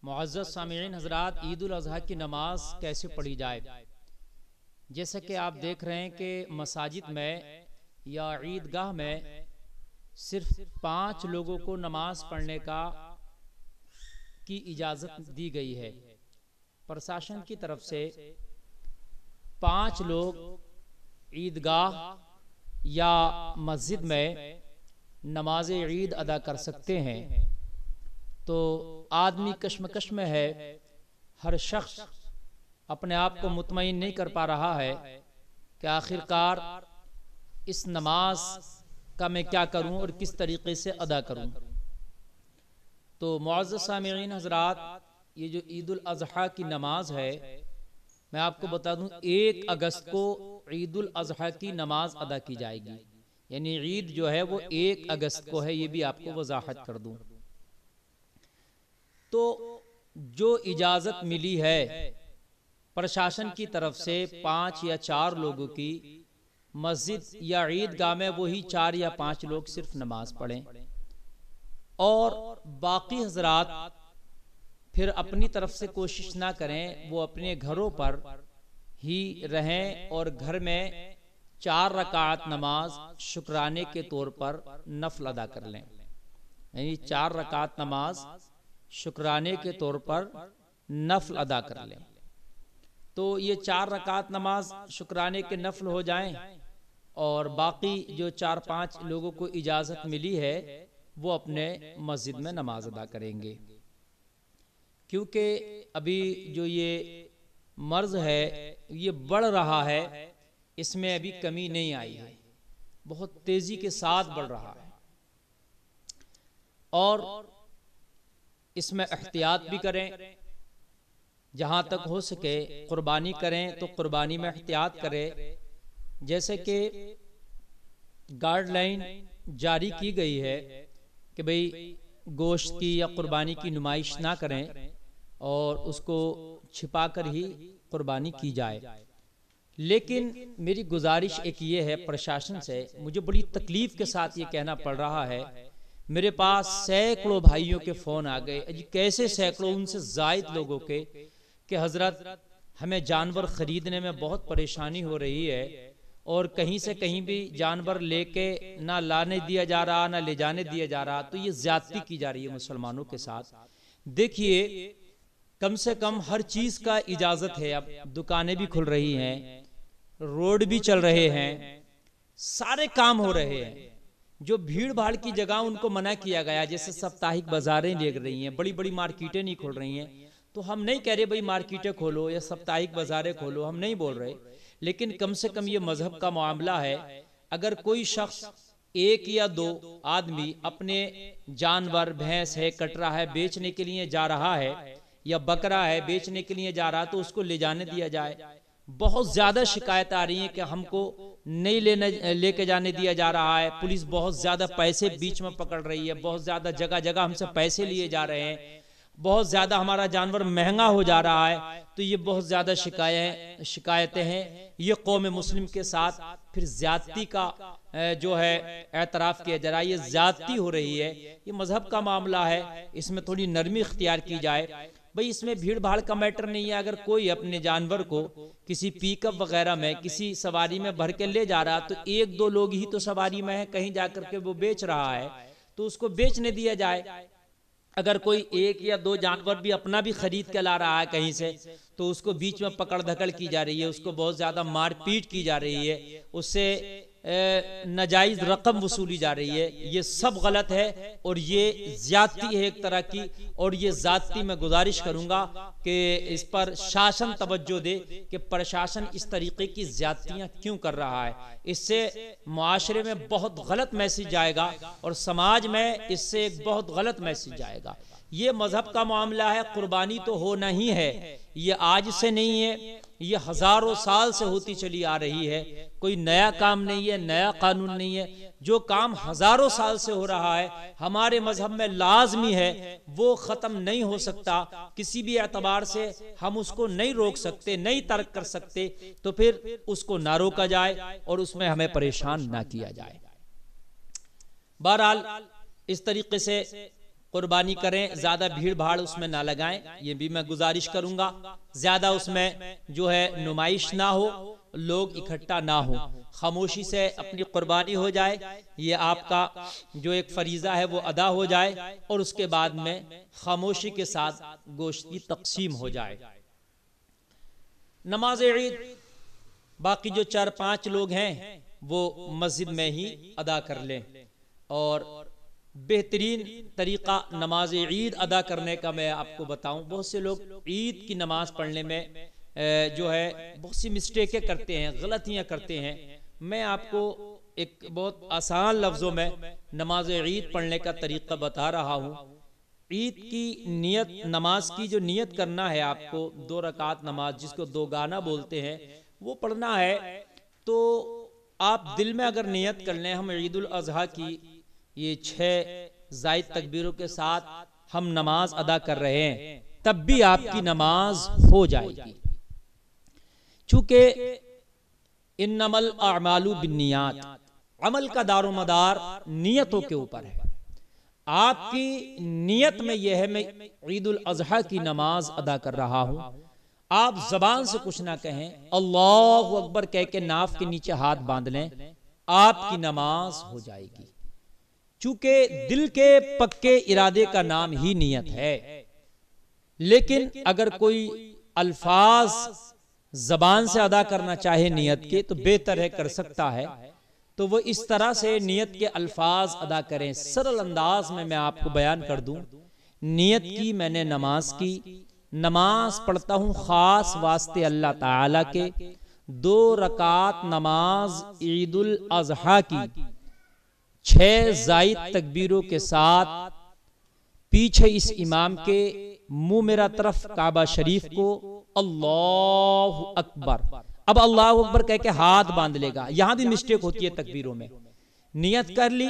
معزز سامعین حضرات، عید الاضحیٰ کی نماز کیسے پڑھی جائے؟ جیسا کہ آپ دیکھ رہے ہیں کہ مساجد میں یا عیدگاہ میں صرف 5 لوگوں کو نماز پڑھنے کی اجازت دی گئی ہے۔ پرشاسن کی طرف سے 5 لوگ عیدگاہ یا مسجد میں نماز عید ادا کر سکتے ہیں۔ تو آدمی کشمکش میں ہے، ہر شخص اپنے آپ کو مطمئن نہیں کر پا رہا ہے کہ آخر کار اس نماز کا میں کیا کروں اور کس طریقے سے ادا کروں۔ تو معزز سامعین حضرات، یہ جو عید الاضحیٰ کی نماز ہے، میں آپ کو بتا دوں 1 اگست کو عید الاضحیٰ کی نماز ادا کی جائے گی، یعنی عید جو ہے وہ 1 اگست کو ہے، یہ بھی آپ کو وضاحت کر دوں۔ تو جو اجازت ملی ہے پرشاسن کی طرف سے 5 یا 4 لوگوں کی، مسجد یا عیدگاہ میں وہی 4 یا 5 لوگ صرف نماز پڑھیں، اور باقی حضرات پھر اپنی طرف سے کوشش نہ کریں، وہ اپنے گھروں پر ہی رہیں اور گھر میں 4 رکعت نماز شکرانے کے طور پر نفل ادا کر لیں، یعنی 4 رکعت نماز شکرانے کے طور پر نفل ادا کر لیں۔ تو یہ 4 رکعت نماز شکرانے کے نفل ہو جائیں، اور باقی جو 4-5 لوگوں کو اجازت ملی ہے وہ اپنے مسجد میں نماز ادا کریں گے، کیونکہ ابھی جو یہ مرض ہے یہ بڑھ رہا ہے، اس میں ابھی کمی نہیں آئی ہے، بہت تیزی کے ساتھ بڑھ رہا ہے، اور اس میں احتیاط بھی کریں، جہاں تک ہو سکے قربانی کریں تو قربانی میں احتیاط کریں، جیسے کہ گائیڈ لائن جاری کی گئی ہے کہ بھئی گوشت کی یا قربانی کی نمائش نہ کریں اور اس کو چھپا کر ہی قربانی کی جائے۔ لیکن میری گزارش ایک یہ ہے پرشاسن سے، مجھے بڑی تکلیف کے ساتھ یہ کہنا پڑ رہا ہے، میرے پاس سینکڑوں بھائیوں کے فون آ گئے، کیسے سینکڑوں، ان سے زائد لوگوں کے، کہ حضرت ہمیں جانور خریدنے میں بہت پریشانی ہو رہی ہے، اور کہیں سے کہیں بھی جانور لے کے نہ لانے دیا جا رہا نہ لے جانے دیا جا رہا، تو یہ زیادتی کی جا رہی ہے مسلمانوں کے ساتھ۔ دیکھیے کم سے کم ہر چیز کا اجازت ہے، اب دکانیں بھی کھل رہی ہیں، روڈ بھی چل رہے ہیں، سارے کام ہو رہے ہیں، جو بھیڑ بھاڑ کی جگہ ان کو منع کیا گیا، جیسے سپتاہک بازاریں لگ رہی ہیں، بڑی بڑی مارکیٹیں نہیں کھل رہی ہیں، تو ہم نہیں کہہ رہے بھئی مارکیٹیں کھولو یا سپتاہک بازاریں کھولو، ہم نہیں بول رہے، لیکن کم سے کم یہ مذہب کا معاملہ ہے۔ اگر کوئی شخص 1 یا 2 آدمی اپنے جانور، بھینس ہے، کٹرا ہے، بیچنے کے لیے جا رہا ہے، یا بکرا ہے بیچنے کے لیے جا رہا، تو اس کو لے جانے دیا جائے۔ بہت زیادہ شکایت آ رہی ہیں کہ ہم کو نہیں لے کے جانے دیا جا رہا ہے، پولیس بہت زیادہ پیسے بیچ میں پکڑ رہی ہے، بہت زیادہ جگہ جگہ ہم سے پیسے لیے جا رہے ہیں، بہت زیادہ ہمارا جانور مہنگا ہو جا رہا ہے، تو یہ بہت زیادہ شکایتیں ہیں۔ یہ قوم مسلم کے ساتھ پھر زیادتی کا جو ہے اعتراف کیا جا رہا ہے، یہ زیادتی ہو رہی ہے، یہ مذہب کا معاملہ ہے، اس میں تھوڑی نرمی اختیار کی جائے۔ بھئی اس میں بھیڑ بھاڑ کا میٹر نہیں ہے، اگر کوئی اپنے جانور کو کسی پیک اپ وغیرہ میں کسی سواری میں بھر کے لے جا رہا، تو 1-2 لوگ ہی تو سواری میں ہے، کہیں جا کر کے وہ بیچ رہا ہے، تو اس کو بیچنے دیا جائے۔ اگر کوئی 1 یا 2 جانور بھی اپنا بھی خرید کے لا رہا ہے کہیں سے، تو اس کو بیچ میں پکڑ دھکڑ کی جا رہی ہے، اس کو بہت زیادہ مار پیٹ کی جا رہی ہے، اس سے ناجائز رقم وصولی جا رہی ہے، یہ سب غلط ہے، اور یہ زیادتی ہے ایک طرح کی، اور یہ ذاتی میں گزارش کروں گا کہ اس پر شاسن توجہ دے کہ پرشاسن اس طریقے کی زیادتیاں کیوں کر رہا ہے۔ اس سے معاشرے میں بہت غلط میسج جائے گا، اور سماج میں اس سے ایک بہت غلط میسج جائے گا۔ یہ مذہب کا معاملہ ہے، قربانی تو ہونا ہی ہے، یہ آج سے نہیں ہے، یہ ہزاروں سال سے ہوتی چلی آ رہی ہے، کوئی نیا کام نہیں ہے، نیا قانون نہیں ہے، جو کام ہزاروں سال سے ہو رہا ہے ہمارے مذہب میں لازمی ہے، وہ ختم نہیں ہو سکتا، کسی بھی اعتبار سے ہم اس کو نہیں روک سکتے، نہیں ترک کر سکتے، تو پھر اس کو نہ روکا جائے اور اس میں ہمیں پریشان نہ کیا جائے۔ بہرحال اس طریقے سے قربانی کریں، زیادہ بھیڑ بھاڑ اس میں نہ لگائیں، یہ بھی میں گزارش کروں گا۔ زیادہ اس میں جو ہے نمائش نہ ہو، لوگ اکٹھا نہ ہو، خاموشی سے اپنی قربانی ہو جائے، یہ آپ کا جو ایک فریضہ ہے وہ ادا ہو جائے، اور اس کے بعد میں خاموشی کے ساتھ گوشت کی تقسیم ہو جائے۔ نماز عید باقی جو 4-5 لوگ ہیں وہ مسجد میں ہی ادا کر لیں، اور بہترین طریقہ نماز عید ادا کرنے کا میں آپ کو بتاؤں۔ بہت سے لوگ عید کی نماز پڑھنے میں جو ہے بہت سی مسٹیکیں کرتے ہیں، غلطیاں کرتے ہیں۔ میں آپ کو ایک بہت آسان لفظوں میں نماز عید پڑھنے کا طریقہ بتا رہا ہوں۔ عید کی نیت، نماز کی جو نیت کرنا ہے آپ کو، 2 رکعت نماز جس کو 2 گانا بولتے ہیں، وہ پڑھنا ہے۔ تو آپ دل میں اگر نیت کر لیں ہم عید الاضحیٰ کی یہ 6 زائد تکبیروں کے ساتھ ہم نماز ادا کر رہے ہیں، تب بھی آپ کی نماز ہو جائے گی، چونکہ انما الاعمال بالنیات، عمل کا دار و مدار نیتوں کے اوپر ہے۔ آپ کی نیت میں یہ ہے میں عید الاضحیٰ کی نماز ادا کر رہا ہوں، آپ زبان سے کچھ نہ کہیں، اللہ اکبر کہہ کے ناف کے نیچے ہاتھ باندھ لیں، آپ کی نماز ہو جائے گی، چونکہ دل کے پکے ارادے کا نام ہی نیت ہے۔ لیکن اگر کوئی الفاظ زبان سے ادا کرنا چاہے نیت کے تو بہتر ہے، کر سکتا ہے، تو وہ اس طرح سے نیت کے الفاظ ادا کریں۔ سرل انداز میں آپ کو بیان کر دوں، نیت کی میں نے نماز کی، نماز پڑھتا ہوں خاص واسطے اللہ تعالی کے، 2 رکعت نماز عید الاضحیٰ کی 6 زائد تکبیروں کے ساتھ، پیچھے اس امام کے منہ میرا طرف کعبہ شریف کو، اللہ اکبر۔ اب اللہ اکبر کہہ کے ہاتھ باندھ لے گا، یہاں بھی مسٹیک ہوتی ہے تکبیروں میں۔ نیت کر لی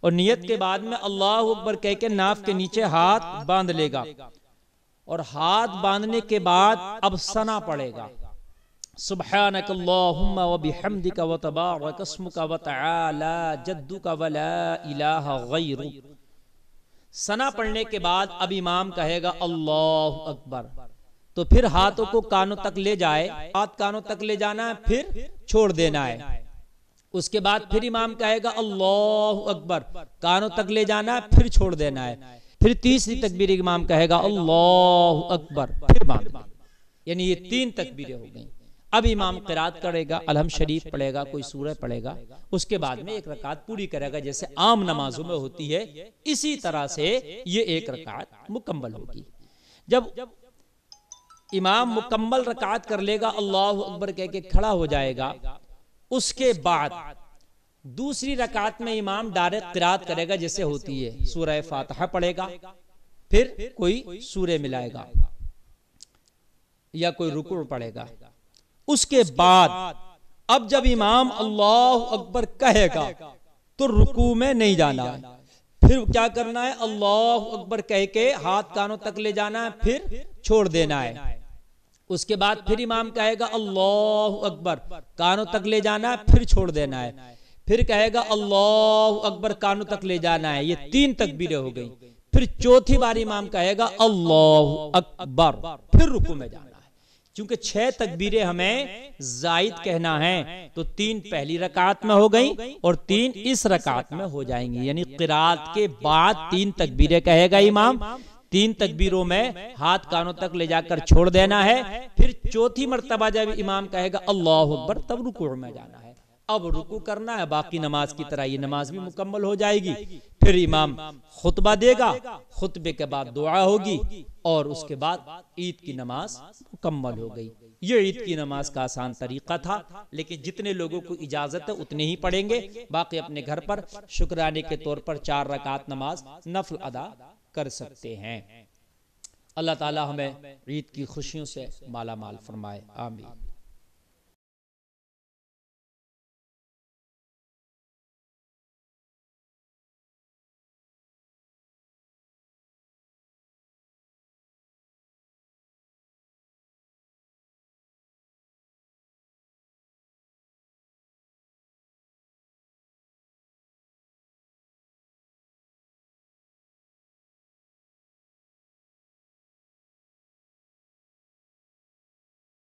اور نیت کے بعد میں اللہ اکبر کہہ کے ناف کے نیچے ہاتھ باندھ لے گا، اور ہاتھ باندھنے کے بعد اب ثنا پڑے گا، سبحانک اللہم وبحمدک وتبارک اسمک وتعالی جدک ولا الہ غیرک۔ ثنا پڑھنے کے بعد اب امام کہے گا اللہ اکبر، تو پھر ہاتھوں کو کانوں تک لے جائے، ہاتھ کانوں تک لے جانا ہے، پھر چھوڑ دینا ہے۔ اس کے بعد پھر امام کہے گا اللہ اکبر، کانوں تک لے جانا ہے، پھر چھوڑ دینا ہے۔ پھر تیسری تکبیر امام کہے گا اللہ اکبر، پھر باندھنا، یعنی یہ 3 تکبیریں ہو گئیں۔ اب امام قرات کرے گا، الحمد شریف پڑھے گا، کوئی سورہ پڑھے گا، اس کے بعد میں 1 رکعت پوری کرے گا، جیسے عام نمازوں میں ہوتی ہے، اسی طرح سے یہ 1 رکعت مکمل ہوگی۔ جب امام مکمل رکعت کر لے گا، اللہ اکبر کہہ کے کھڑا ہو جائے گا، اس کے بعد دوسری رکعت میں امام ڈائریکٹ قرات کرے گا جیسے ہوتی ہے، سورہ فاتحہ پڑھے گا، پھر کوئی سورہ ملائے گا یا کوئی رکوع پڑھے گا۔ اس کے بعد اب جب امام اللہ اکبر کہے گا تو رکوع میں نہیں جانا ہے، پھر کیا کرنا ہے، اللہ اکبر کہہ کے ہاتھ کانوں تک لے جانا ہے، پھر چھوڑ دینا ہے۔ اس کے بعد پھر امام کہے گا اللہ اکبر، کانوں تک لے جانا ہے، پھر چھوڑ دینا ہے، پھر کہے گا اللہ اکبر، کانوں تک لے جانا ہے۔ یہ 3 تکبیریں ہو گئیں۔ پھر چوتھی بار امام کہے گا اللہ اکبر، پھر رکوع میں جانا ہے۔ چونکہ 6 تکبیریں ہمیں زائد کہنا ہے، تو 3 پہلی رکعت میں ہو گئیں اور 3 اس رکعت میں ہو جائیں گی، یعنی قرات کے بعد 3 تکبیریں کہے گا امام، 3 تکبیروں میں ہاتھ کانوں تک لے جا کر چھوڑ دینا ہے، پھر چوتھی مرتبہ جب امام کہے گا اللہ اکبر تب رکوع میں جانا ہے۔ اب رکوع کرنا ہے، باقی نماز کی طرح یہ نماز بھی مکمل ہو جائے گی۔ پھر امام خطبہ دے گا، خطبے کے بعد دعا ہوگی، اور اس کے بعد عید کی نماز مکمل ہو گئی۔ یہ عید کی نماز کا آسان طریقہ تھا، لیکن جتنے لوگوں کو اجازت ہے اتنے ہی پڑھیں گے، باقی اپنے گھر پر شکرانے کے طور پر 4 رکعت نماز نفل ادا کر سکتے ہیں۔ اللہ تعالی ہمیں عید کی خوشیوں سے مالا مال فرمائے، آمین۔